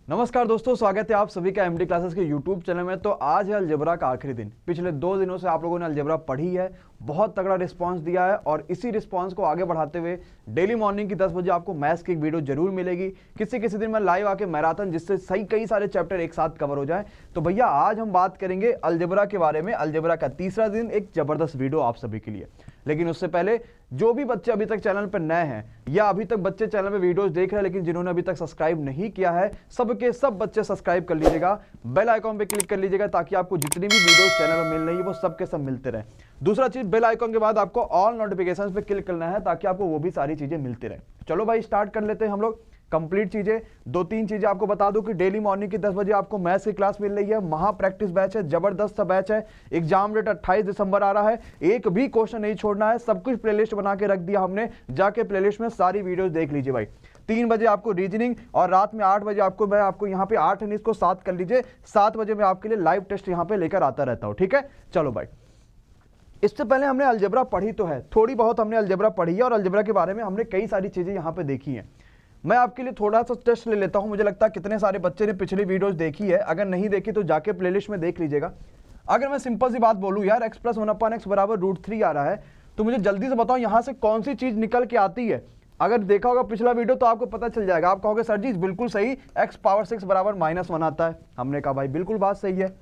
नमस्कार दोस्तों, स्वागत है आप सभी का एमडी क्लासेस के यूट्यूब चैनल में। तो आज है अलजेब्रा का आखिरी दिन। पिछले 2 दिनों से आप लोगों ने अलजेब्रा पढ़ी है, बहुत तगड़ा रिस्पांस दिया है और इसी रिस्पांस को आगे बढ़ाते हुए डेली मॉर्निंग की 10 बजे आपको मैथ्स की एक वीडियो जरूर मिलेगी। किसी किसी दिन मैं लाइव आके मैराथन, जिससे सही कई सारे चैप्टर एक साथ कवर हो जाए। तो भैया आज हम बात करेंगे अलजेब्रा के बारे में। अलजेब्रा का तीसरा दिन, एक जबरदस्त वीडियो आप सभी के लिए। लेकिन उससे पहले जो भी बच्चे अभी तक चैनल पर नए हैं या अभी तक बच्चे चैनल पे वीडियोस देख रहे हैं लेकिन जिन्होंने अभी तक सब्सक्राइब नहीं किया है, सबके सब बच्चे सब्सक्राइब कर लीजिएगा, बेल आइकॉन पे क्लिक कर लीजिएगा ताकि आपको जितनी भी वीडियोस चैनल पर मिल रही है वो सबके सब मिलते रहे। दूसरा चीज, बेल आइकॉन के बाद आपको ऑल नोटिफिकेशंस पे क्लिक करना है ताकि आपको वो भी सारी चीजें मिलती रहे। चलो भाई स्टार्ट कर लेते हैं हम लोग कंप्लीट चीजें। 2-3 चीजें आपको बता दूं कि डेली मॉर्निंग की 10 बजे आपको मैथ्स की क्लास मिल रही है। महा प्रैक्टिस बैच है, जबरदस्त सा बैच है। एग्जाम डेट 28 दिसंबर आ रहा है, एक भी क्वेश्चन नहीं छोड़ना है। सब कुछ प्लेलिस्ट बना के रख दिया हमने, जाके प्लेलिस्ट में सारी वीडियोस देख लीजिए भाई। 3 बजे आपको रीजनिंग और रात में 8 बजे आपको मैं आपको यहाँ पे 8 है इसको 7 कर लीजिए। 7 बजे मैं आपके लिए लाइव टेस्ट यहाँ पे लेकर आता रहता हूँ, ठीक है। चलो भाई, इससे पहले हमने अलजेब्रा पढ़ी तो है, थोड़ी बहुत हमने अलजेब्रा पढ़ी है और अलजेब्रा के बारे में हमने कई सारी चीजें यहाँ पे देखी हैं। मैं आपके लिए थोड़ा सा टेस्ट ले लेता हूं। मुझे लगता है कितने सारे बच्चे ने पिछली वीडियोस देखी है, अगर नहीं देखी तो जाके प्लेलिस्ट में देख लीजिएगा। अगर मैं सिंपल सी बात बोलूं यार, x + 1/x बराबर √3 आ रहा है, तो मुझे जल्दी से बताओ यहां से कौन सी चीज निकल के आती है। अगर देखा होगा पिछला वीडियो तो आपको पता चल जाएगा। आप कहोगे सर जी बिल्कुल सही, x⁻6 बराबर -1 आता है। हमने कहा भाई बिल्कुल बात सही है।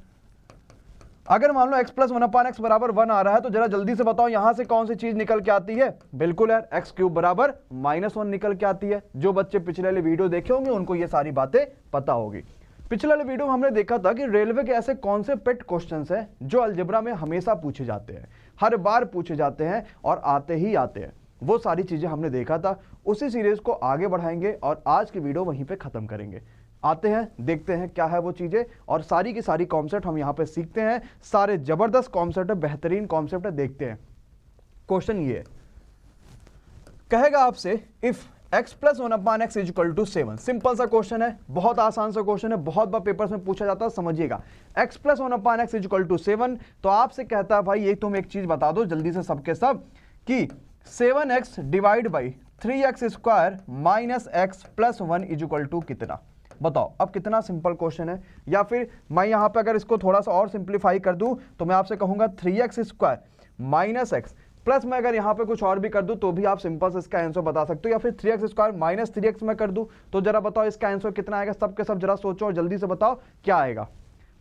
अगर मान लो x + 1/x बराबर 1 आ रहा है तो जरा जल्दी से बताओ यहां से कौन सी चीज निकल के आती है। बिल्कुल यार, x³ बराबर -1 निकल के आती है। जो बच्चे पिछले वाले वीडियो देखे होंगे उनको ये सारी बातें पता होगी। पिछले वाले वीडियो में हमने देखा था कि रेलवे के ऐसे कौन से पेट क्वेश्चंस हैं जो अलजेब्रा में हमेशा पूछे जाते हैं, हर बार पूछे जाते हैं और आते ही आते हैं। वो सारी चीजें हमने देखा था। उसी सीरीज को आगे बढ़ाएंगे और आज की वीडियो वहीं पे खत्म करेंगे। आते हैं, देखते हैं क्या है वो चीजें और सारी की सारी कॉन्सेप्ट हम यहाँ पे सीखते हैं। सारे जबरदस्त कॉन्सेप्ट है, बेहतरीन कॉन्सेप्ट है, देखते हैं। क्वेश्चन ये कहेगा आपसे, इफ x + 1/x = 7। सिंपल सा क्वेश्चन है, बहुत आसान सा क्वेश्चन है, बहुत बार पेपर्स में पूछा जाता है, समझिएगा। x + 1/x = 7, तो आपसे कहता है भाई ये तुम एक चीज बता दो जल्दी से सबके सब कि 7x / 3x² - x + 1 = कितना। बताओ अब कितना सिंपल क्वेश्चन है। या फिर मैं यहां पे अगर इसको थोड़ा सा और सिंप्लीफाई कर दूं तो मैं आपसे कहूंगा 3x² - x प्लस मैं अगर यहां पे कुछ और भी कर दूं तो भी आप सिंपल से इसका आंसर बता सकते हो। या फिर 3x² - 3x मैं कर दूं तो जरा बताओ इसका आंसर कितना आएगा। सबके सब जरा सोचो और जल्दी से बताओ क्या आएगा।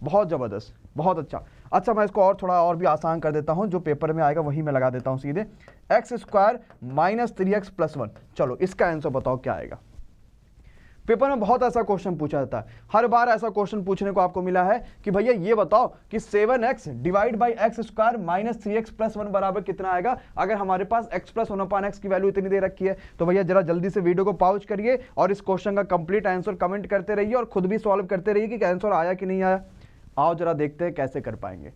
बहुत जबरदस्त, बहुत अच्छा। मैं इसको और थोड़ा और भी आसान कर देता हूं, जो पेपर में आएगा वही मैं लगा देता हूं सीधे। x² - 3x + 1। चलो इसका आंसर बताओ क्या आएगा। पेपर में बहुत ऐसा क्वेश्चन पूछा जाता है, हर बार ऐसा क्वेश्चन पूछने को आपको मिला है कि भैया ये बताओ कि 7x / x² - 3x + 1 बराबर कितना आएगा। अगर हमारे पास x + 1/x की वैल्यू इतनी दे रखी है तो भैया जरा जल्दी से वीडियो को पॉज करिए और इस क्वेश्चन का कंप्लीट आंसर कमेंट करते रहिए और खुद भी सॉल्व करते रहिए कि आंसर आया कि नहीं आया। आओ जरा देखते हैं कैसे कर पाएंगे।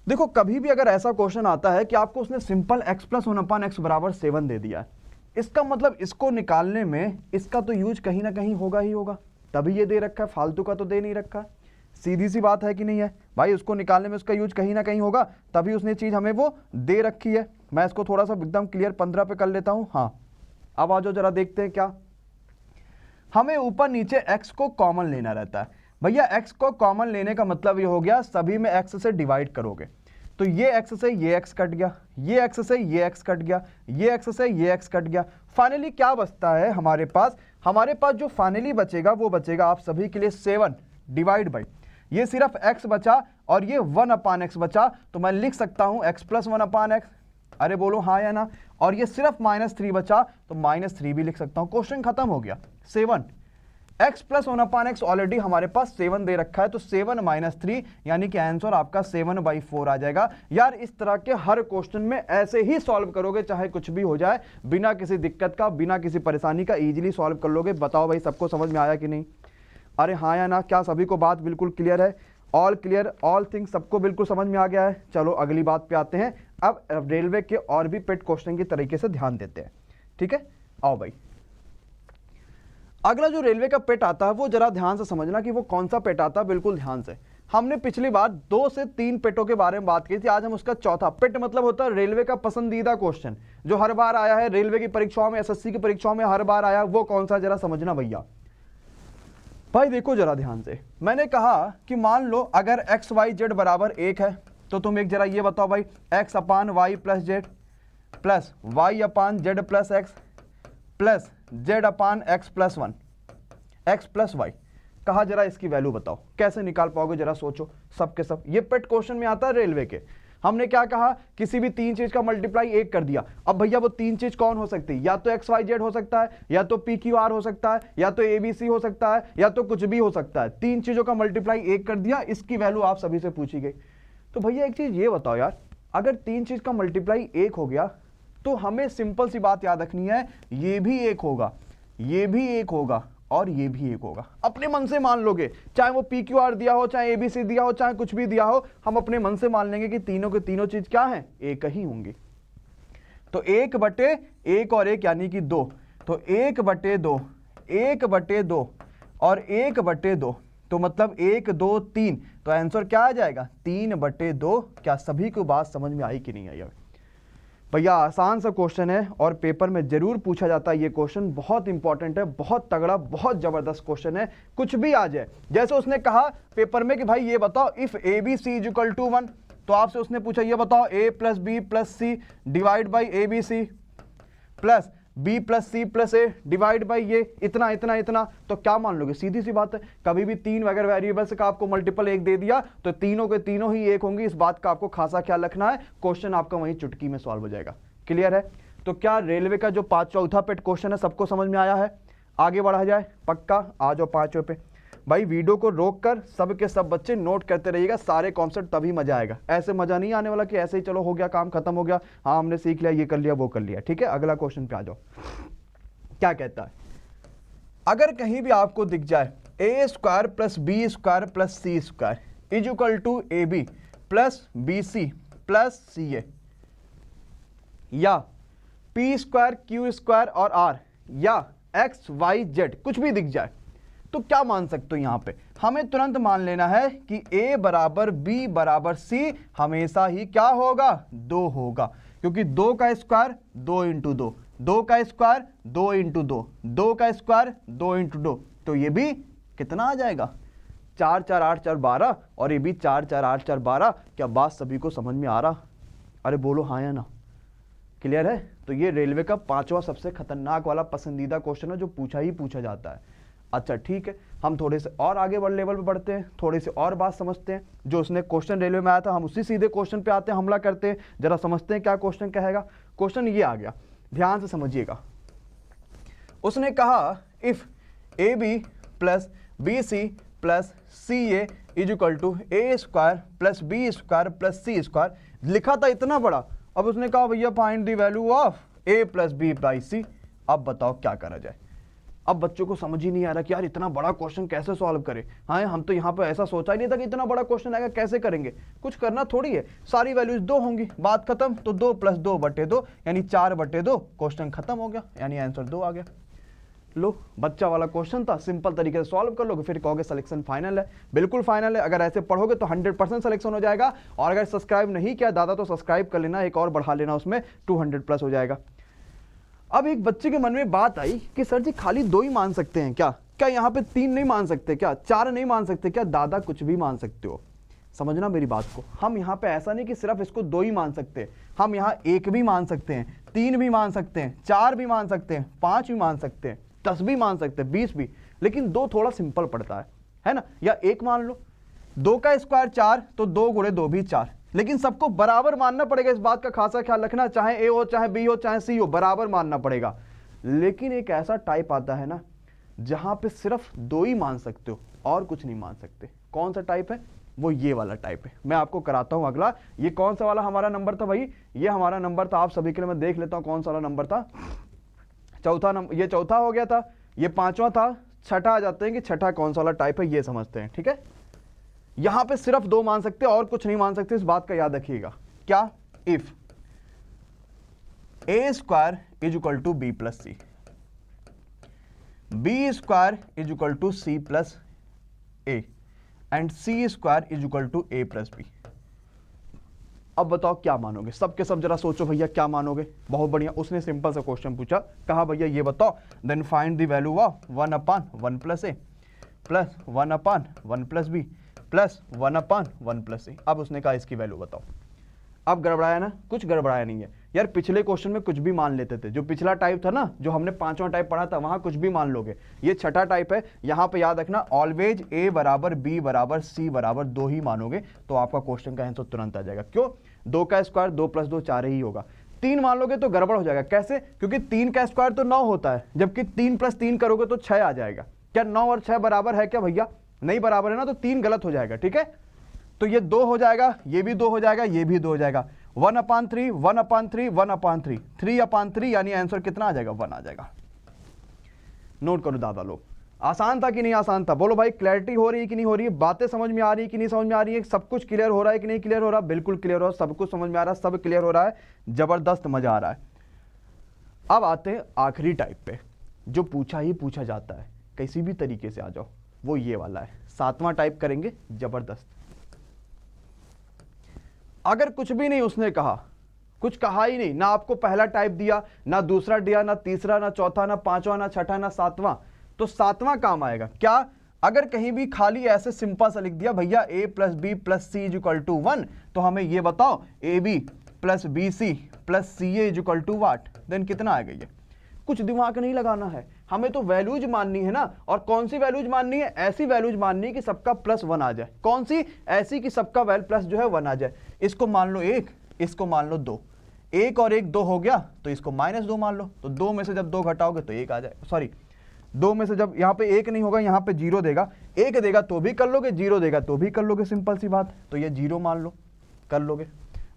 देखो कभी भी अगर ऐसा क्वेश्चन आता है कि आपको उसने सिंपल x + 1/x बराबर 7 दे दिया है, इसका मतलब इसको निकालने में इसका तो यूज कहीं ना कहीं होगा ही होगा, तभी ये दे रखा है, फालतू का तो दे नहीं रखा। सीधी सी बात है कि नहीं है भाई, उसको निकालने में उसका यूज कहीं ना कहीं होगा, तभी उसने चीज हमें वो दे रखी है। मैं इसको थोड़ा सा एकदम क्लियर 15 पे कर लेता हूं। हाँ अब आ जाओ जरा देखते हैं क्या। हमें ऊपर नीचे x को कॉमन लेना रहता है। भैया x को कॉमन लेने का मतलब ये हो गया सभी में x से डिवाइड करोगे तो ये x से ये x कट गया, ये x से ये x कट गया, ये x से ये x कट गया। फाइनली क्या बचता है हमारे पास जो फाइनली बचेगा वो बचेगा आप सभी के लिए 7 / ये सिर्फ x बचा और ये 1/x बचा। तो मैं लिख सकता हूं x + 1/x। अरे बोलो हाँ या ना। और ये सिर्फ -3 बचा तो -3 भी लिख सकता हूं। क्वेश्चन खत्म हो गया। 7 x + 1/x ऑलरेडी हमारे पास 7 दे रखा है तो 7 - 3 यानी कि आंसर आपका 7/4 आ जाएगा। यार इस तरह के हर क्वेश्चन में ऐसे ही सॉल्व करोगे चाहे कुछ भी हो जाए, बिना किसी दिक्कत का, बिना किसी परेशानी का इजीली सॉल्व कर लोगे। बताओ भाई सबको समझ में आया कि नहीं। अरे हाँ या ना, क्या सभी को बात बिल्कुल क्लियर है। ऑल क्लियर, ऑल थिंग्स सबको बिल्कुल समझ में आ गया है। चलो अगली बात पे आते हैं। अब रेलवे के और भी पेट क्वेश्चन की तरीके से ध्यान देते हैं, ठीक है। आओ भाई, अगला जो रेलवे का पेट आता है वो जरा ध्यान से समझना कि वो कौन सा पेट आता है, बिल्कुल ध्यान से। हमने पिछली बार 2 से 3 पेटों के बारे में बात की थी, आज हम उसका चौथा पेट, मतलब होता है रेलवे का पसंदीदा क्वेश्चन जो हर बार आया है रेलवे की परीक्षाओं में, एसएससी की परीक्षाओं में हर बार आया। वो कौन सा जरा समझना भैया। भाई देखो जरा ध्यान से, मैंने कहा कि मान लो अगर एक्स वाई जेड बराबर 1 है तो तुम एक जरा ये बताओ भाई, x upon y plus z plus y upon z plus x plus z upon x plus 1, x plus y, कहा जरा इसकी वैल्यू बताओ, कैसे निकाल पाओगे जरा सोचो। सब के सब ये पेट क्वेश्चन में आता है रेलवे के। हमने क्या कहा, किसी भी तीन चीज का मल्टीप्लाई एक कर दिया। अब भैया वो तीन चीज कौन हो सकती है, या तो एक्स वाई जेड हो सकता है, या तो पी क्यू आर हो सकता है, या तो ए बी सी हो सकता है, या तो कुछ भी हो सकता है। तीन चीजों का मल्टीप्लाई एक कर दिया, इसकी वैल्यू आप सभी से पूछी गई। तो भैया एक चीज ये बताओ यार, अगर तीन चीज का मल्टीप्लाई एक हो गया तो हमें सिंपल सी बात याद रखनी है, ये भी एक होगा, ये भी एक होगा और ये भी एक होगा। अपने मन से मान लोगे, चाहे वो पी क्यू आर दिया हो, चाहे एबीसी दिया हो, चाहे कुछ भी दिया हो, हम अपने मन से मान लेंगे कि तीनों के तीनों चीज क्या है, एक ही होंगी। तो 1/1 और 1 यानी कि 2, तो 1/2, 1/2 और 1/2, तो मतलब 1 2 3, तो आंसर क्या आ जाएगा 3/2। क्या सभी को बात समझ में आई कि नहीं आई? भैया आसान सा क्वेश्चन है और पेपर में जरूर पूछा जाता है। ये क्वेश्चन बहुत इंपॉर्टेंट है, बहुत तगड़ा, बहुत जबरदस्त क्वेश्चन है, कुछ भी आ जाए। जैसे उसने कहा पेपर में कि भाई ये बताओ if A b c is equal to 1, तो आपसे उसने पूछा ये बताओ a plus B plus c divide by a b C plus B plus c plus a divide by ये इतना इतना इतना, तो क्या मान लोगे? सीधी सी बात है, कभी भी तीन अगर वेरिएबल्स का आपको मल्टीपल एक दे दिया तो तीनों के तीनों ही एक होंगे। इस बात का आपको खासा ख्याल रखना है, क्वेश्चन आपका वहीं चुटकी में सॉल्व हो जाएगा। क्लियर है? तो क्या रेलवे का जो चौथा पेट क्वेश्चन है सबको समझ में आया है? आगे बढ़ा जाए, पक्का आ जाओ पांचवें पे। भाई वीडियो को रोक कर सब के सब बच्चे नोट करते रहिएगा सारे कॉन्सेप्ट, तभी मजा आएगा। ऐसे मजा नहीं आने वाला कि ऐसे ही चलो हो गया काम खत्म हो गया, हाँ हमने सीख लिया, ये कर लिया वो कर लिया। ठीक है, अगला क्वेश्चन पे आ जाओ। क्या कहता है, अगर कहीं भी आपको दिख जाए a square plus B square plus C square is equal to a B plus B C plus C a, या पी स्क्वायर क्यू स्क्वायर और आर, या एक्स वाई जेड कुछ भी दिख जाए, तो क्या मान सकते हो? यहां पे हमें तुरंत मान लेना है कि a बराबर b बराबर c हमेशा ही क्या होगा? 2 होगा, क्योंकि 2 का स्क्वायर 2 इंटू 2, 2 का स्क्वायर 2 इंटू 2, 2 का स्क्वायर 2 इंटू 2, तो ये भी कितना आ जाएगा? 4 4 8 4 12, और ये भी 4 4 8 4 12। क्या बात सभी को समझ में आ रहा? अरे बोलो हाँ या ना। क्लियर है? तो ये रेलवे का पांचवा सबसे खतरनाक वाला पसंदीदा क्वेश्चन है जो पूछा ही पूछा जाता है। अच्छा ठीक है, हम थोड़े से और आगे लेवल पे बढ़ते हैं, थोड़े से और बात समझते हैं। जो उसने क्वेश्चन रेलवे में आया था हम उसी सीधे क्वेश्चन पे आते हैं, हमला करते हैं, जरा समझते हैं क्या क्वेश्चन कहेगा। क्वेश्चन ये आ गया, ध्यान से समझिएगा। उसने कहा if A B plus B C plus C A is equal to A square plus B square plus C square, लिखा था इतना बड़ा। अब उसने कहा भैया find the value of A plus B by C. अब बताओ क्या करा जाए? अब बच्चों को समझ ही नहीं आ रहा कि यार इतना बड़ा क्वेश्चन कैसे सॉल्व करें। हाँ हम तो यहाँ पे ऐसा सोचा ही नहीं था कि इतना बड़ा क्वेश्चन आएगा, कैसे करेंगे? कुछ करना थोड़ी है, सारी वैल्यूज 2 होंगी, बात खत्म। तो 2 प्लस 2/2 यानी 4/2, क्वेश्चन खत्म हो गया, यानी आंसर 2 आ गया। लो, बच्चा वाला क्वेश्चन था, सिंपल तरीके से सॉल्व कर लोगे, फिर कहोगे सिलेक्शन फाइनल है। बिल्कुल फाइनल है, अगर ऐसे पढ़ोगे तो 100% सिलेक्शन हो जाएगा। और अगर सब्सक्राइब नहीं किया दादा तो सब्सक्राइब कर लेना, एक और बढ़ा लेना, उसमें 200+ हो जाएगा। अब एक बच्चे के मन में बात आई कि सर जी खाली 2 ही मान सकते हैं क्या? क्या यहाँ पे 3 नहीं मान सकते क्या? 4 नहीं मान सकते क्या? दादा कुछ भी मान सकते हो, समझना मेरी बात को। हम यहाँ पे ऐसा नहीं कि सिर्फ इसको 2 ही मान सकते, हम यहाँ 1 भी मान सकते हैं, 3 भी मान सकते हैं, 4 भी मान सकते हैं, 5 भी मान सकते हैं, 10 भी मान सकते हैं, 20 भी। लेकिन 2 थोड़ा सिंपल पड़ता है ना? या 1 मान लो, 2 का स्क्वायर 4, तो 2 गुणे 2 भी 4। लेकिन सबको बराबर मानना पड़ेगा, इस बात का खासा ख्याल रखना, चाहे ए हो चाहे बी हो चाहे सी हो, बराबर मानना पड़ेगा। लेकिन एक ऐसा टाइप आता है ना जहां पे सिर्फ 2 ही मान सकते हो और कुछ नहीं मान सकते। कौन सा टाइप है? वो ये वाला टाइप है। मैं आपको कराता हूं अगला। ये कौन सा वाला हमारा नंबर था भाई? ये हमारा नंबर था, आप सभी के लिए मैं देख लेता हूं कौन सा वाला नंबर था। चौथा नंबर, ये चौथा हो गया था, ये 5वां था, छठा आ जाते हैं कि छठा कौन सा वाला टाइप है ये समझते हैं। ठीक है, यहां पे सिर्फ 2 मान सकते और कुछ नहीं मान सकते, इस बात का याद रखिएगा। क्या? If a square is equal to b plus c, b square is equal to c plus a, and c square is equal to a plus b. अब बताओ क्या मानोगे? सबके सब जरा सोचो भैया क्या मानोगे? बहुत बढ़िया, उसने सिंपल सा क्वेश्चन पूछा, कहा भैया ये बताओ, then find the value of 1/1 plus A. Plus 1/1 plus B plus 1/1 plus C. अब उसने कहा इसकी वैल्यू बताओ। अब गड़बड़ाया ना? कुछ गड़बड़ाया नहीं है यार। पिछले क्वेश्चन में कुछ भी मान लेते थे। जो पिछला टाइप था ना, जो हमने 5वां टाइप पढ़ा था, वहां कुछ भी मान लोगे। ये 6ठा टाइप है। यहां पे याद रखना ऑलवेज a बराबर b बराबर c बराबर 2 ही मानोगे तो आपका क्वेश्चन का आंसर तुरंत आ जाएगा। क्यों? 2 का स्क्वायर 2 + 2 4 ही होगा। 3 मान लोगे तो गड़बड़ हो जाएगा। कैसे? क्योंकि 3 का स्क्वायर तो 9 होता है, जबकि 3 + 3 करोगे तो 6 आ जाएगा। क्या 9 और 6 बराबर है क्या भैया? नहीं बराबर है ना, तो 3 गलत हो जाएगा। ठीक है, तो ये 2 हो जाएगा, ये भी 2 हो जाएगा, ये भी 2 हो जाएगा। 1/3 1/3 1/3 3/3 यानी आंसर कितना आ जाएगा? 1 आ जाएगा। नोट करो दादा लोग। आसान था कि नहीं आसान था? बोलो भाई, क्लैरिटी हो रही है कि नहीं हो रही है? बातें समझ में आ रही है कि नहीं समझ में आ रही है? सब कुछ क्लियर हो रहा है कि नहीं क्लियर हो रहा? बिल्कुल क्लियर हो रहा है, सब कुछ समझ में आ रहा है, सब क्लियर हो रहा है, जबरदस्त मजा आ रहा है। अब आते हैं आखिरी टाइप पे, जो पूछा ही पूछा जाता है, किसी भी तरीके से आ जाओ, वो ये वाला है। 7वां टाइप करेंगे, जबरदस्त। अगर कुछ भी नहीं उसने कहा, कुछ कहा ही नहीं, ना आपको पहला टाइप दिया, ना दूसरा दिया, ना तीसरा, ना चौथा, ना 5वां, ना 6ठा, ना 7वां, तो 7वां काम आएगा। क्या? अगर कहीं भी खाली ऐसे सिंपल सा लिख दिया भैया a + b + c = 1, तो हमें ये बताओ ab + bc + ca = what, then कितना आएगा? ये कुछ दिमाग नहीं लगाना है, हमें तो वैल्यूज माननी है ना। और कौन सी वैल्यूज माननी है? ऐसी वैल्यूज माननी है कि सबका +1 आ जाए। कौन सी? ऐसी कि सबका प्लस जो है 1 आ जाए। इसको मान लो 1, इसको मान लो 2, 1 और 1 2 हो गया, तो इसको -2 मान लो। तो 2 में से जब 2 घटाओगे तो 1 आ जाए। सॉरी, 2 में से जब यहाँ पे 1 नहीं होगा, यहाँ पे 0 देगा, 1 देगा तो भी कर लोगे, 0 देगा तो भी कर लोगे, सिंपल सी बात। तो ये 0 मान लो, कर लोगे।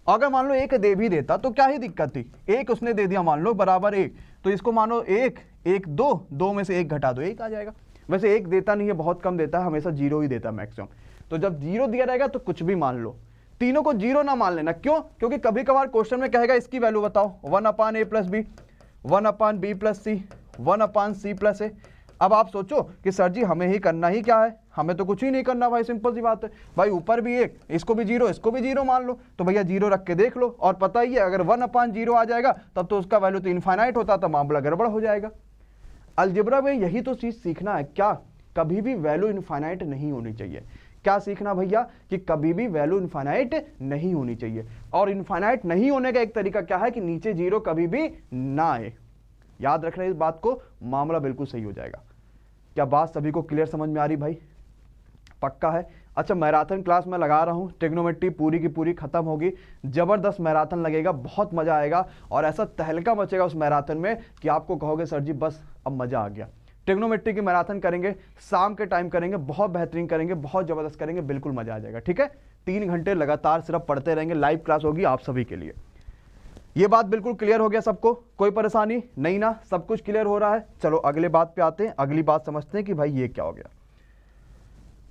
अगर मान लो 1 दे भी देता तो क्या ही दिक्कत थी? 1 उसने दे दिया मान लो बराबर 1, तो इसको मानो 1 1 2, 2 में से 1 घटा दो, 1 आ जाएगा। वैसे 1 देता नहीं है, बहुत कम देता है, हमेशा 0 ही देता है मैक्सिमम। तो जब 0 दिया रहेगा तो कुछ भी मान लो, तीनों को 0 ना मान लेना। क्यों? क्योंकि कभी कभार क्वेश्चन में कहेगा इसकी वैल्यू बताओ, 1/a + b 1/b + c 1/c + a। अब आप सोचो कि सर जी हमें ही करना ही क्या है? हमें तो कुछ ही नहीं करना भाई, सिंपल सी बात है भाई। ऊपर भी 1, इसको भी 0, इसको भी 0 मान लो, तो भैया 0 रख के देख लो। और पता ही है अगर 1/0 आ जाएगा तब तो उसका वैल्यू तो इनफाइनाइट होता, तो मामला गड़बड़ हो जाएगा। अलजेब्रा में यही तो चीज सीखना है। क्या? कभी भी वैल्यू इनफाइनाइट नहीं होनी चाहिए। क्या सीखना भैया? कि कभी भी वैल्यू इनफाइनाइट नहीं होनी चाहिए। और इनफाइनाइट नहीं होने का एक तरीका क्या है कि नीचे 0 कभी भी ना आए। याद रख रहे हैं इस बात को, मामला बिल्कुल सही हो जाएगा। क्या बात सभी को क्लियर समझ में आ रही भाई? पक्का है? अच्छा, मैराथन क्लास में लगा रहा हूँ, ट्रिग्नोमेट्री पूरी की पूरी खत्म होगी, जबरदस्त मैराथन लगेगा, बहुत मजा आएगा और ऐसा तहलका मचेगा उस मैराथन में कि आपको कहोगे सर जी बस अब मजा आ गया। ट्रिग्नोमेट्री की मैराथन करेंगे, शाम के टाइम करेंगे, बहुत बेहतरीन करेंगे, बहुत जबरदस्त करेंगे, बिल्कुल मजा आ जाएगा। ठीक है, 3 घंटे लगातार सिर्फ पढ़ते रहेंगे, लाइव क्लास होगी आप सभी के लिए। ये बात बिल्कुल क्लियर हो गया सबको? कोई परेशानी नहीं ना? सब कुछ क्लियर हो रहा है? चलो अगले बात पे आते हैं, अगली बात समझते हैं कि भाई ये क्या हो गया।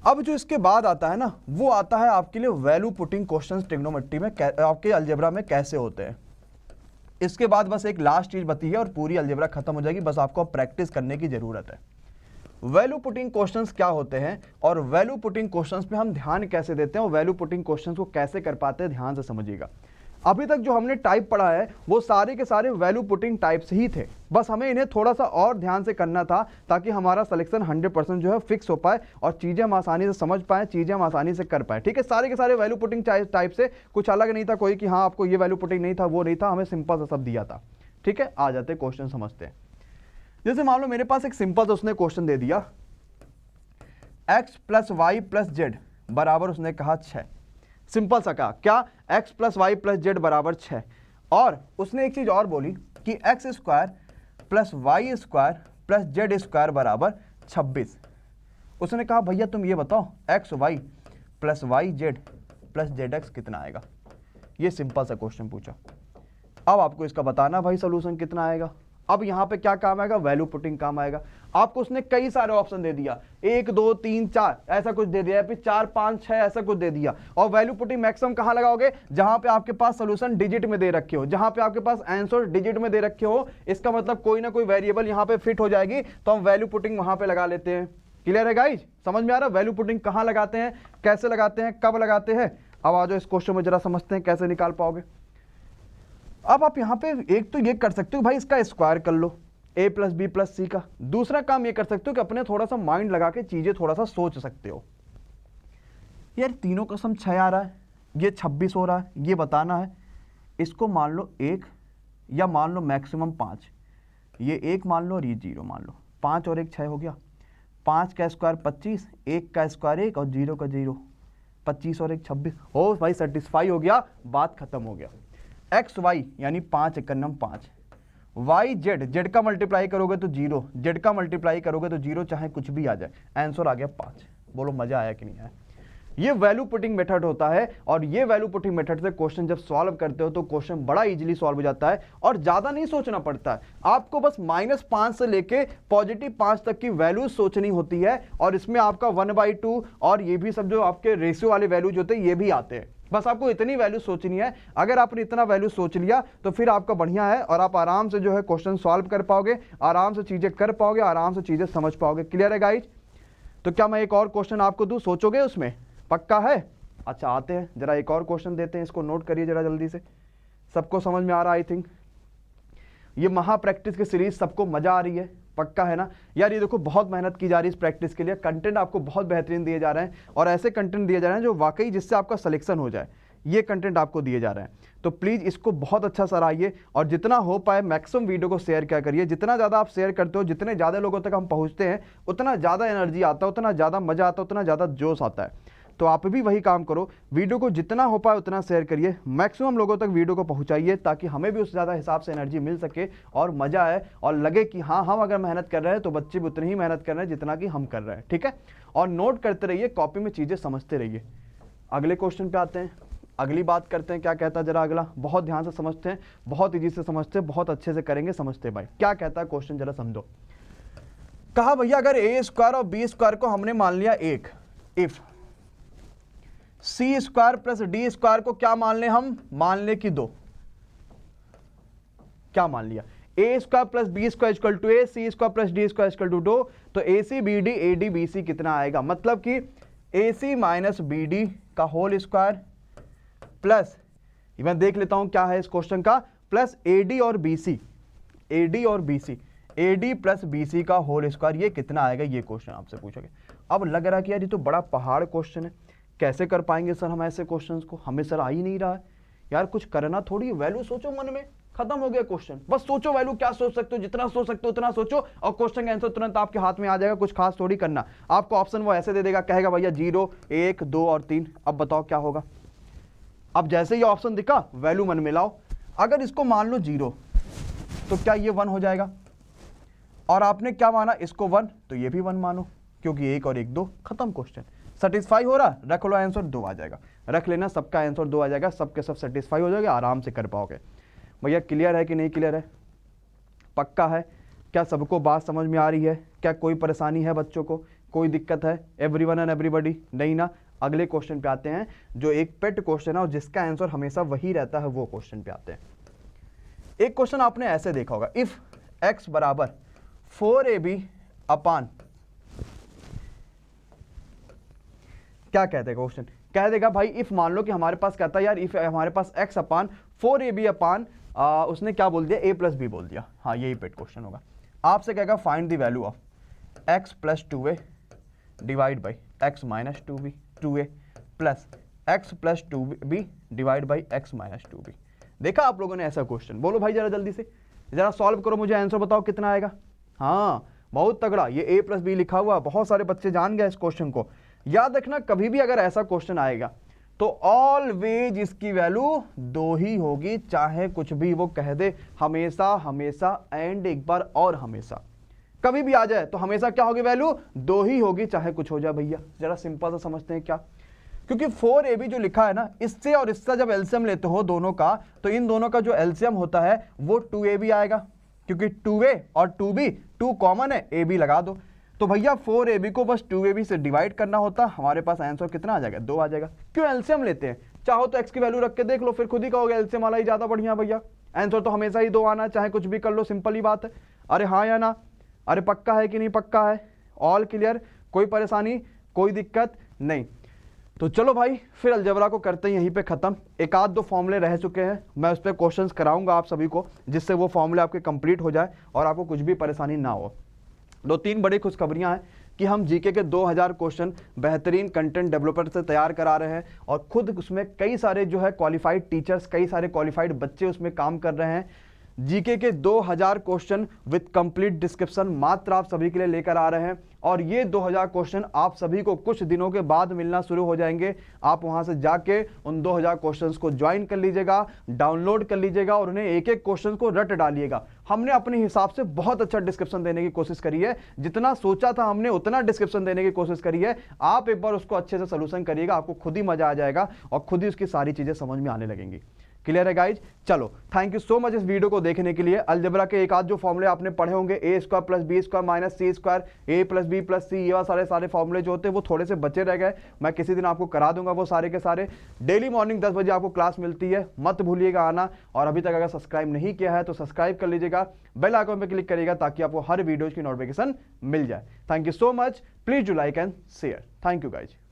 अब जो इसके बाद आता है ना, वो आता है आपके लिए वैल्यू पुटिंग क्वेश्चंस ट्रिग्नोमेट्री में, आपके अलजेब्रा में कैसे होते हैं। इसके बाद बस एक लास्ट चीज बची है और पूरी अलजेब्रा खत्म हो जाएगी, बस आपको प्रैक्टिस करने की जरूरत है। वैल्यू पुटिंग क्वेश्चंस क्या होते हैं और वैल्यू पुटिंग क्वेश्चंस पे हम ध्यान कैसे देते हैं और वैल्यू पुटिंग क्वेश्चंस को कैसे कर पाते हैं, ध्यान से समझिएगा। अभी तक जो हमने टाइप पढ़ा है वो सारे के सारे वैल्यू पुटिंग टाइप्स ही थे, बस हमें इन्हें थोड़ा सा और ध्यान से करना था ताकि हमारा सिलेक्शन 100% जो है फिक्स हो पाए और चीजें हम आसानी से समझ पाए, चीजें हम आसानी से कर पाए। ठीक है, सारे के सारे वैल्यू पुटिंग टाइप से कुछ अलग नहीं था कोई कि हाँ आपको ये वैल्यू पुटिंग नहीं था, वो नहीं था, हमें सिंपल सा सब दिया था। ठीक है, आ जाते क्वेश्चन समझते हैं। जैसे मान लो मेरे पास एक सिंपल सा उसने क्वेश्चन दे दिया, x + y + z बराबर उसने कहा 6। सिंपल सा कहा क्या? x + y + z बराबर 6। और उसने एक चीज और बोली कि x² + y² + z² बराबर 26। उसने कहा भैया तुम ये बताओ xy + yz + zx कितना आएगा। ये सिंपल सा क्वेश्चन पूछा। अब आपको इसका बताना भाई सोल्यूशन कितना आएगा। अब यहां पे क्या काम आएगा? वैल्यू पुटिंग काम आएगा। आपको उसने कई सारे ऑप्शन दे दिया, 1 2 3 4 ऐसा कुछ दे दिया, फिर 4 5 6 ऐसा कुछ दे दिया। और वैल्यू पुटिंग मैक्सिमम कहां लगाओगे? जहां पे आपके पास सोल्यूशन डिजिट में दे रखे हो, जहां पे आपके पास आंसर डिजिट में दे रखे हो। इसका मतलब कोई ना कोई वेरिएबल यहां पे फिट हो जाएगी, तो हम वैल्यू पुटिंग वहां पे लगा लेते हैं। क्लियर है गाइज? समझ में आ रहा है वैल्यू पुटिंग कहां लगाते हैं, कैसे लगाते हैं, कब लगाते हैं? अब आ जाओ इस क्वेश्चन में जरा समझते हैं कैसे निकाल पाओगे। अब आप यहां पे एक तो ये कर सकते हो भाई, इसका स्क्वायर कर लो। a प्लस बी प्लस सी का। दूसरा काम ये कर सकते हो कि अपने थोड़ा सा माइंड लगा के चीजें थोड़ा सा सोच सकते हो। यार तीनों का सम 6 आ रहा है, ये 26 हो रहा है, ये बताना है। इसको मान लो 1 या मान लो मैक्सिमम 5, ये 1 मान लो और ये 0 मान लो। 5 और 1 6 हो गया, 5 का स्क्वायर 25, 1 का स्क्वायर 1 और 0 का 0, 25 और 1 26। हो भाई सेटिस्फाई हो गया, बात खत्म हो गया। एक्स वाई यानी 5 एकन्नम 5, वाई जेड, जेड का मल्टीप्लाई करोगे तो 0, जेड का मल्टीप्लाई करोगे तो 0, चाहे कुछ भी आ जाए, आंसर आ गया 5। बोलो मजा आया कि नहीं आया? ये वैल्यू पुटिंग मेथड होता है, और ये वैल्यू पुटिंग मेथड से क्वेश्चन जब सॉल्व करते हो तो क्वेश्चन बड़ा इजीली सॉल्व हो जाता है और ज्यादा नहीं सोचना पड़ता है। आपको बस -5 से लेके +5 तक की वैल्यू सोचनी होती है, और इसमें आपका 1/2 और ये भी सब जो आपके रेशियो वाले वैल्यूज होते हैं ये भी आते हैं। बस आपको इतनी वैल्यू सोचनी है। अगर आपने इतना वैल्यू सोच लिया तो फिर आपका बढ़िया है, और आप आराम से जो है क्वेश्चन सॉल्व कर पाओगे, आराम से चीजें कर पाओगे, आराम से चीजें समझ पाओगे। क्लियर है गाइज? तो क्या मैं एक और क्वेश्चन आपको दूं, सोचोगे उसमें? पक्का है? अच्छा आते हैं, जरा एक और क्वेश्चन देते हैं, इसको नोट करिए जरा जल्दी से। सबको समझ में आ रहा है आई थिंक? ये महा प्रैक्टिस की सीरीज सबको मजा आ रही है? पक्का है ना यार? ये देखो बहुत मेहनत की जा रही है इस प्रैक्टिस के लिए, कंटेंट आपको बहुत बेहतरीन दिए जा रहे हैं, और ऐसे कंटेंट दिए जा रहे हैं जो वाकई जिससे आपका सिलेक्शन हो जाए, ये कंटेंट आपको दिए जा रहे हैं। तो प्लीज़ इसको बहुत अच्छा सराहिए, और जितना हो पाए मैक्सिमम वीडियो को शेयर क्या करिए। जितना ज़्यादा आप शेयर करते हो, जितने ज़्यादा लोगों तक हम पहुँचते हैं, उतना ज़्यादा एनर्जी आता है, उतना ज़्यादा मज़ा आता है, उतना ज़्यादा जोश आता है। तो आप भी वही काम करो, वीडियो को जितना हो पाए उतना शेयर करिए, मैक्सिमम लोगों तक वीडियो को पहुंचाइए, ताकि हमें भी उस ज़्यादा हिसाब से एनर्जी मिल सके और मज़ा आए, और लगे कि हाँ हम अगर मेहनत कर रहे हैं तो बच्चे भी उतनी ही मेहनत कर रहे हैं जितना कि हम कर रहे हैं। ठीक है? और नोट करते रहिए, कॉपी में चीज़ें समझते रहिए। अगले क्वेश्चन पे आते हैं, अगली बात करते हैं। क्या कहता है जरा अगला, बहुत ध्यान से समझते हैं, बहुत ईजी से समझते हैं, बहुत अच्छे से करेंगे, समझते भाई। क्या कहता है क्वेश्चन जरा समझो। कहा भैया अगर a² और b² को हमने मान लिया 1, इफ c² प्लस d² को क्या मान ले हम? मान ले कि 2। क्या मान लिया? a² plus b² equal to a, c² plus d² equal to 2। तो ac bd ad bc कितना आएगा? मतलब कि ac माइनस bd का होल स्क्वायर प्लस, मैं देख लेता हूं क्या है इस क्वेश्चन का, प्लस ad और bc, ad और bc, ad प्लस bc का होल स्क्वायर, ये कितना आएगा? ये क्वेश्चन आपसे पूछोगे। अब लग रहा है कि यार ये तो बड़ा पहाड़ क्वेश्चन है, कैसे कर पाएंगे सर हम ऐसे क्वेश्चंस को? हमें सर आ ही नहीं रहा है। यार कुछ करना थोड़ी, वैल्यू सोचो मन में, खत्म हो गया क्वेश्चन। बस सोचो वैल्यू, क्या सोच सकते हो, जितना सोच सकते हो उतना सोचो, और क्वेश्चन का आंसर तुरंत आपके हाथ में आ जाएगा। कुछ खास थोड़ी करना। आपको ऑप्शन वो ऐसे दे देगा, कहेगा भैया 0, 1, 2 और 3। अब बताओ क्या होगा? अब जैसे ही ऑप्शन दिखा वैल्यू मन में लाओ। अगर इसको मान लो 0 तो क्या ये 1 हो जाएगा? और आपने क्या माना? इसको 1, तो ये भी 1 मानो, क्योंकि 1 और 1 2, खत्म क्वेश्चन। सेटिस्फाई हो रहा? रख लो आंसर 2 आ जाएगा, रख लेना, सबका आंसर 2 आ जाएगा, सबके सब सेटिस्फाई हो जाएगा, आराम से कर पाओगे। भैया क्लियर है कि नहीं क्लियर है? पक्का है? क्या सबको बात समझ में आ रही है? क्या कोई परेशानी है बच्चों को? कोई दिक्कत है? Everyone and everybody? नहीं ना? अगले क्वेश्चन पे आते हैं, जो एक पेट क्वेश्चन है और जिसका आंसर हमेशा वही रहता है, वो क्वेश्चन पे आते हैं। एक क्वेश्चन आपने ऐसे देखा होगा, इफ x बराबर 4ab अपान, क्या कहते हैं क्वेश्चन? कह देगा भाई इफ, मान लो कि हमारे पास कहता है यार इफ हमारे पास x अपान 4ab अपान, उसने क्या बोल दिया? a प्लस बी बोल दिया। हाँ यही पेट क्वेश्चन होगा। आपसे कहेगा find the value of x plus 2a divide by x minus 2a plus x plus 2b divide by x minus 2b। देखा आप लोगों ने ऐसा क्वेश्चन? बोलो भाई जरा जल्दी से, जरा सॉल्व करो, मुझे आंसर बताओ कितना आएगा। हाँ बहुत तगड़ा, ये a प्लस बी लिखा हुआ, बहुत सारे बच्चे जान गए इस क्वेश्चन को। याद रखना, कभी भी अगर ऐसा क्वेश्चन आएगा तो ऑलवेज इसकी वैल्यू 2 ही होगी, चाहे कुछ भी वो कह दे। हमेशा हमेशा एंड एक बार और हमेशा, कभी भी आ जाए तो हमेशा क्या होगी? वैल्यू 2 ही होगी, चाहे कुछ हो जाए। भैया जरा सिंपल सा समझते हैं क्या, क्योंकि 4ab जो लिखा है ना, इससे और इससे जब एलसीएम लेते हो दोनों का, तो इन दोनों का जो एलसीएम होता है वो 2ab आएगा, क्योंकि 2a और 2b 2 कॉमन है, ab लगा दो। तो भैया 4ab को बस 2ab से डिवाइड करना होता, हमारे पास आंसर कितना आ जाएगा? 2 आ जाएगा। क्यों एलसीएम लेते हैं? चाहो तो x की वैल्यू रख के देख लो, फिर खुद ही कहोगे एलसीएम वाला ही ज्यादा बढ़िया। भैया आंसर तो हमेशा ही 2 आना, चाहे कुछ भी कर लो, सिंपल ही बात है। अरे हाँ या ना? अरे पक्का है कि नहीं पक्का है? All clear? कोई परेशानी, कोई दिक्कत नहीं? तो चलो भाई फिर अलजेब्रा को करते हैं यहीं पे ख़त्म। एक आध दो फॉर्मूले रह चुके हैं, मैं उस पर क्वेश्चंस कराऊंगा आप सभी को, जिससे वो फॉर्मूले आपके कंप्लीट हो जाए और आपको कुछ भी परेशानी ना हो। दो तीन बड़ी खुशखबरियां हैं कि हम जीके के 2000 क्वेश्चन बेहतरीन कंटेंट डेवलपर से तैयार करा रहे हैं और खुद उसमें कई सारे जो है क्वालिफाइड टीचर्स, कई सारे क्वालिफाइड बच्चे उसमें काम कर रहे हैं। जीके के 2000 क्वेश्चन विद कंप्लीट डिस्क्रिप्शन मात्र आप सभी के लिए लेकर आ रहे हैं और ये 2000 क्वेश्चन आप सभी को कुछ दिनों के बाद मिलना शुरू हो जाएंगे। आप वहां से जाके उन 2000 क्वेश्चंस को ज्वाइन कर लीजिएगा, डाउनलोड कर लीजिएगा और उन्हें एक एक क्वेश्चन को रट डालिएगा। हमने अपने हिसाब से बहुत अच्छा डिस्क्रिप्शन देने की कोशिश करी है, जितना सोचा था हमने उतना डिस्क्रिप्शन देने की कोशिश करी है। आप एक बार उसको अच्छे से सोल्यूशन करिएगा, आपको खुद ही मजा आ जाएगा और खुद ही उसकी सारी चीजें समझ में आने लगेंगी। क्लियर है गाइज? चलो थैंक यू सो मच इस वीडियो को देखने के लिए। अलजेब्रा के एक आध जो फॉर्मूले आपने पढ़े होंगे, A square plus B square minus C square, A plus B plus C, ये सारे फॉर्मूले जो होते हैं वो थोड़े से बचे रह गए। मैं किसी दिन आपको करा दूंगा वो सारे के सारे। डेली मॉर्निंग 10 बजे आपको क्लास मिलती है, मत भूलिएगा आना। और अभी तक अगर सब्सक्राइब नहीं किया है तो सब्सक्राइब कर लीजिएगा, बेल आइकन पर क्लिक करिएगा ताकि आपको हर वीडियो की नोटिफिकेशन मिल जाए। Thank you so much, please do like and share. Thank you guys.